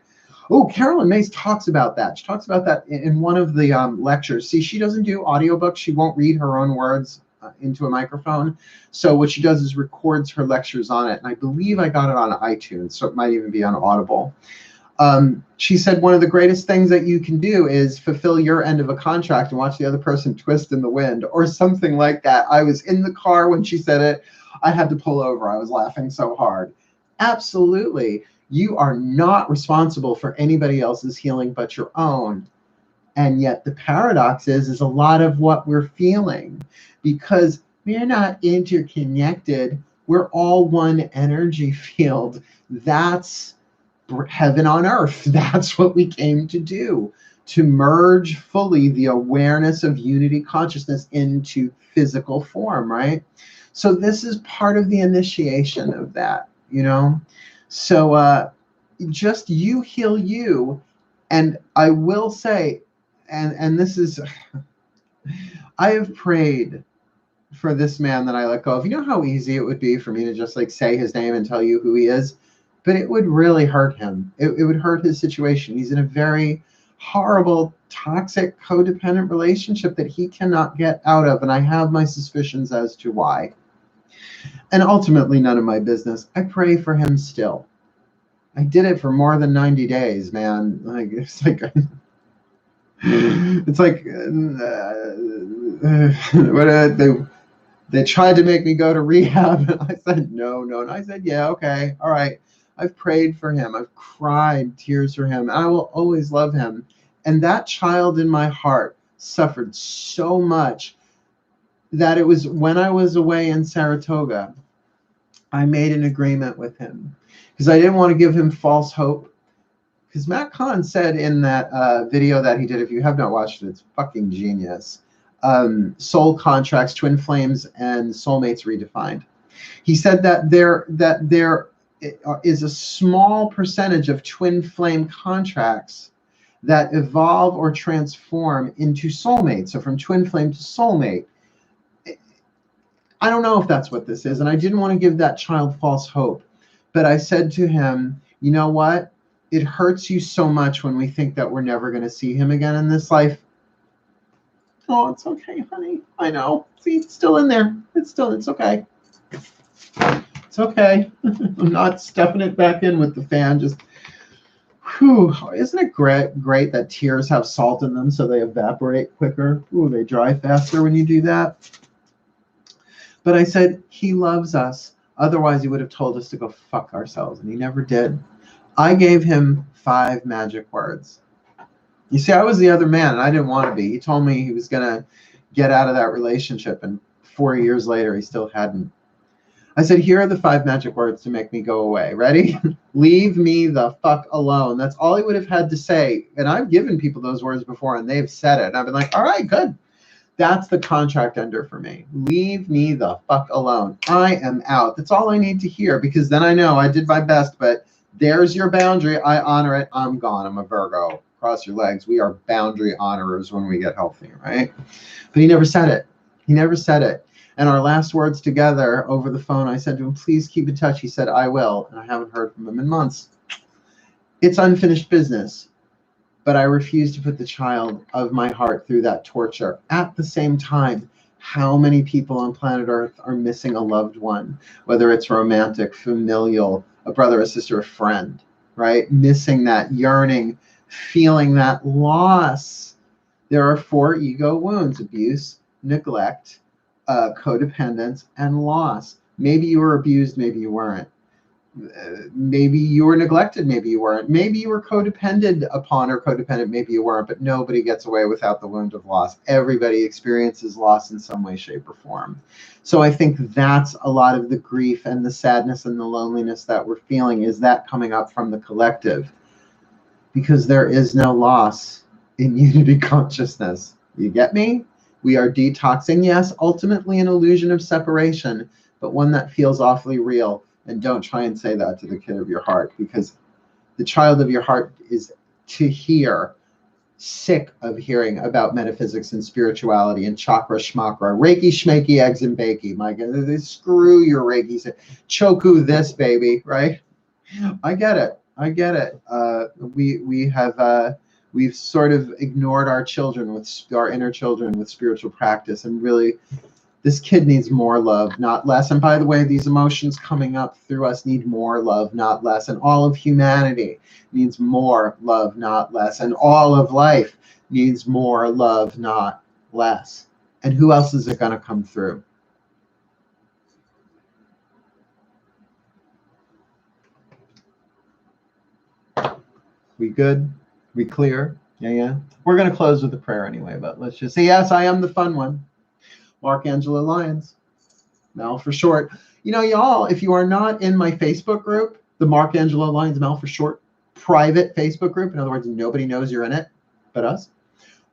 Oh, Carolyn Mays talks about that. She talks about that in one of the lectures. See, she doesn't do audiobooks. She won't read her own words into a microphone. So what she does is records her lectures on it. And I believe I got it on iTunes, so it might even be on Audible. She said one of the greatest things that you can do is fulfill your end of a contract and watch the other person twist in the wind or something like that. I was in the car when she said it. I had to pull over. I was laughing so hard. Absolutely. You are not responsible for anybody else's healing but your own. And yet the paradox is a lot of what we're feeling, because we're not interconnected. We're all one energy field. That's heaven on earth. That's what we came to do, to merge fully the awareness of unity consciousness into physical form, right? So this is part of the initiation of that, you know? So just you heal you. And I will say, and this is, I have prayed for this man that I let go of. You know how easy it would be for me to just like say his name and tell you who he is? But it would really hurt him. It would hurt his situation. He's in a very horrible, toxic, codependent relationship that he cannot get out of. And I have my suspicions as to why. And ultimately, none of my business. I pray for him still. I did it for more than 90 days, man. Like, it's like, they tried to make me go to rehab. And I said, no. And I said, yeah, okay, all right. I've prayed for him. I've cried tears for him. I will always love him. And that child in my heart suffered so much that it was when I was away in Saratoga, I made an agreement with him because I didn't want to give him false hope. Because Matt Kahn said in that video that he did, if you have not watched it, it's fucking genius. Soul contracts, twin flames, and soulmates redefined. He said that there is a small percentage of twin flame contracts that evolve or transform into soulmate. So from twin flame to soulmate. I don't know if that's what this is, and I didn't want to give that child false hope. But I said to him, you know what? It hurts you so much when we think that we're never going to see him again in this life. Oh, it's okay, honey. I know. See, it's still in there. It's okay. It's okay. I'm not stuffing it back in with the fan. Just, whew. Isn't it great that tears have salt in them so they evaporate quicker? Ooh, they dry faster when you do that. But I said, he loves us. Otherwise, he would have told us to go fuck ourselves, and he never did. I gave him 5 magic words. You see, I was the other man, and I didn't want to be. He told me he was going to get out of that relationship, and 4 years later, he still hadn't. I said, here are the 5 magic words to make me go away. Ready? Leave me the fuck alone. That's all he would have had to say. And I've given people those words before, and they've said it. And I've been like, all right, good. That's the contract ender for me. Leave me the fuck alone. I am out. That's all I need to hear, because then I know I did my best, but there's your boundary. I honor it. I'm gone. I'm a Virgo. Cross your legs. We are boundary honorers when we get healthy, right? But he never said it. He never said it. And our last words together over the phone, I said to him, please keep in touch. He said, I will. And I haven't heard from him in months. It's unfinished business. But I refuse to put the child of my heart through that torture. At the same time, how many people on planet Earth are missing a loved one, whether it's romantic, familial, a brother, a sister, a friend, right? Missing that, yearning, feeling that loss. There are 4 ego wounds: abuse, neglect, codependence, and loss. Maybe you were abused, maybe you weren't. Maybe you were neglected, maybe you weren't. Maybe you were codependent upon or codependent, maybe you weren't. But nobody gets away without the wound of loss. Everybody experiences loss in some way, shape, or form. So I think that's a lot of the grief and the sadness and the loneliness that we're feeling, is that coming up from the collective. Because there is no loss in unity consciousness. You get me? We are detoxing, yes, ultimately an illusion of separation, but one that feels awfully real. And don't try and say that to the kid of your heart, because the child of your heart is to hear, sick of hearing about metaphysics and spirituality and chakra schmakra, Reiki schmakey, eggs and bakey. My God, screw your Reiki. Choku this, baby, right? I get it. I get it. We've sort of ignored our children, with our inner children, with spiritual practice, and really, this kid needs more love, not less. And by the way, these emotions coming up through us need more love, not less. And all of humanity needs more love, not less. And all of life needs more love, not less. And who else is it going to come through? We good? We clear? Yeah. We're going to close with a prayer anyway, but let's just say, yes, I am the fun one. Angelo Lyons, Mel for short. You know, y'all, if you are not in my Facebook group, the Angelo Lyons Mel for short private Facebook group, in other words, nobody knows you're in it but us.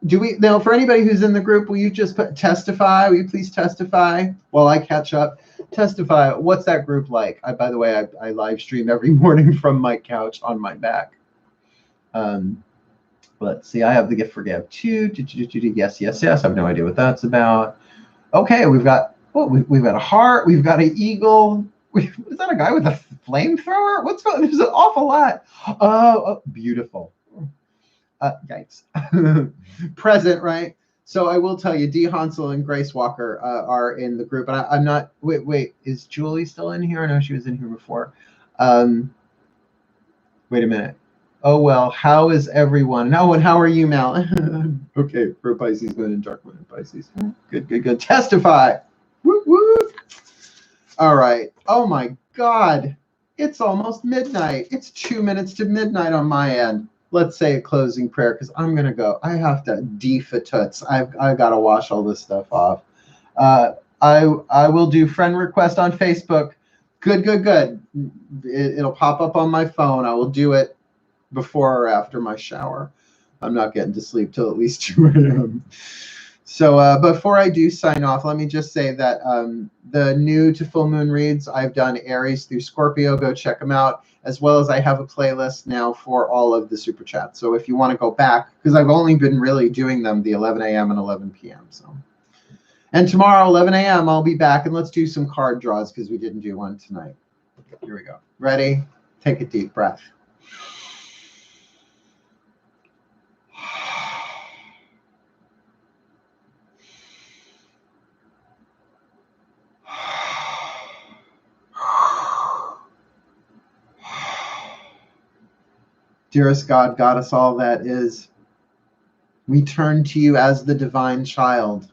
Now, for anybody who's in the group, will you just testify? Will you please testify while I catch up? Testify. What's that group like? By the way, I live stream every morning from my couch on my back. Let's see. I have the gift for gab too. Yes. I have no idea what that's about. Okay, we've got a heart, we've got an eagle. Is that a guy with a flamethrower? What's going on? There's an awful lot. Oh, beautiful. Yikes. Present, right? So I will tell you, Dee Hansel and Grace Walker are in the group. And I'm not, wait, is Julie still in here? I know she was in here before. Wait a minute. Oh, well, how is everyone? No, and how are you, Mal? Okay, for Pisces, Moon and Dark Moon and Pisces. Good. Testify. Woo, woo. All right. Oh, my God. It's almost midnight. It's 2 minutes to midnight on my end. Let's say a closing prayer, because I'm going to go. I have to defatuts. I've got to wash all this stuff off. I will do friend request on Facebook. Good. It'll pop up on my phone. I will do it before or after my shower. I'm not getting to sleep till at least 2 a.m. So before I do sign off, let me just say that the new to full moon reads, I've done Aries through Scorpio. Go check them out, as well as I have a playlist now for all of the super chats. So if you want to go back, because I've only been really doing them the 11 a.m. and 11 p.m. And tomorrow, 11 a.m., I'll be back, and let's do some card draws, because we didn't do one tonight. Here we go. Ready? Take a deep breath. Dearest God, Goddess, all that is, we turn to you as the divine child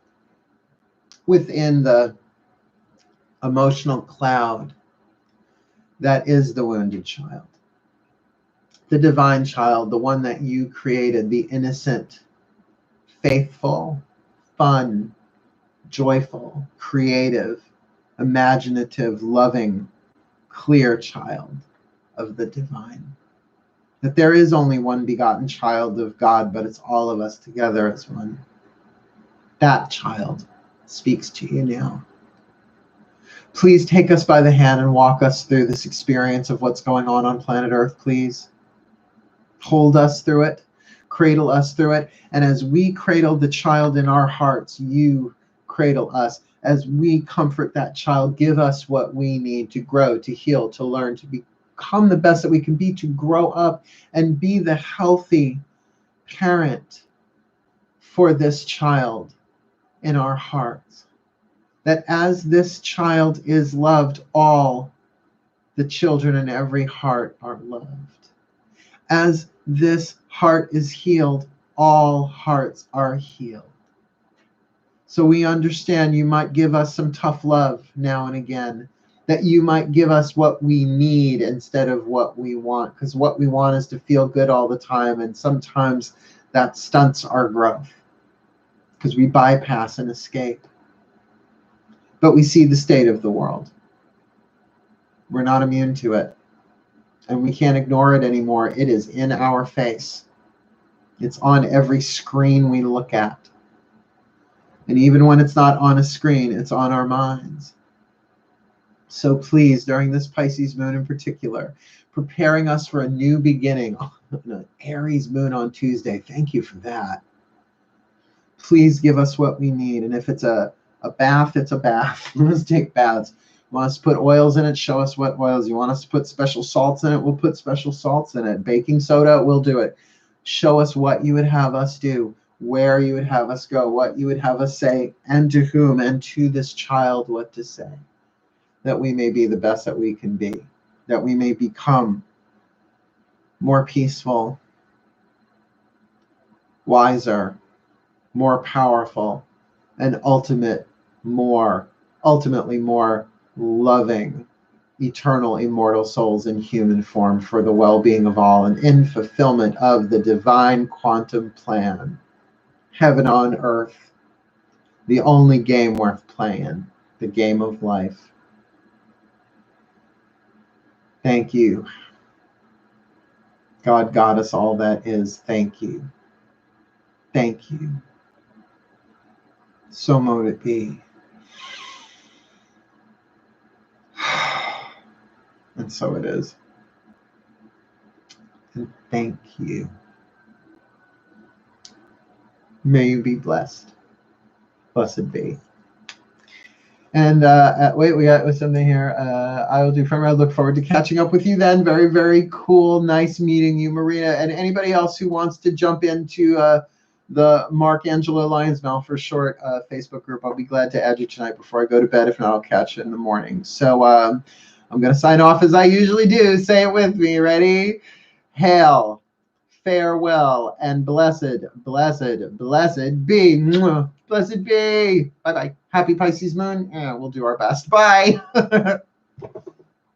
within the emotional cloud that is the wounded child. The divine child, the one that you created, the innocent, faithful, fun, joyful, creative, imaginative, loving, clear child of the divine. That there is only one begotten child of God, but it's all of us together as one. That child speaks to you now. Please take us by the hand and walk us through this experience of what's going on planet Earth, please. Hold us through it. Cradle us through it. And as we cradle the child in our hearts, you cradle us. As we comfort that child, give us what we need to grow, to heal, to learn, to become the best that we can be, to grow up and be the healthy parent for this child in our hearts. That as this child is loved, all the children in every heart are loved. As this heart is healed, all hearts are healed. So we understand you might give us some tough love now and again, that you might give us what we need instead of what we want, because what we want is to feel good all the time, and sometimes that stunts our growth because we bypass and escape. But we see the state of the world. We're not immune to it, and we can't ignore it anymore. It is in our face. It's on every screen we look at. And even when it's not on a screen, it's on our minds. So please, during this Pisces moon in particular, preparing us for a new beginning, an Aries moon on Tuesday, thank you for that. Please give us what we need. And if it's a bath, it's a bath. Let's take baths. You want us to put oils in it, show us what oils. You want us to put special salts in it, we'll put special salts in it. Baking soda, we'll do it. Show us what you would have us do, where you would have us go, what you would have us say, and to whom, and to this child what to say, that we may be the best that we can be, that we may become more peaceful, wiser, more powerful, and ultimately more loving, eternal, immortal souls in human form for the well-being of all and in fulfillment of the divine quantum plan. Heaven on earth, the only game worth playing, the game of life. Thank you. God, Goddess, all that is, thank you. Thank you. So mote it be. And so it is. And thank you. May you be blessed. Blessed be. And wait, we got something here. I will do from. I look forward to catching up with you then. Very, very cool. Nice meeting you, Marina. And anybody else who wants to jump into the Mark Angelo Lyons for short Facebook group, I'll be glad to add you tonight before I go to bed. If not, I'll catch you in the morning. So I'm going to sign off as I usually do. Say it with me. Ready? Hail, farewell, and blessed, blessed, blessed be. Blessed be. Bye-bye. Happy Pisces moon. Yeah, we'll do our best. Bye.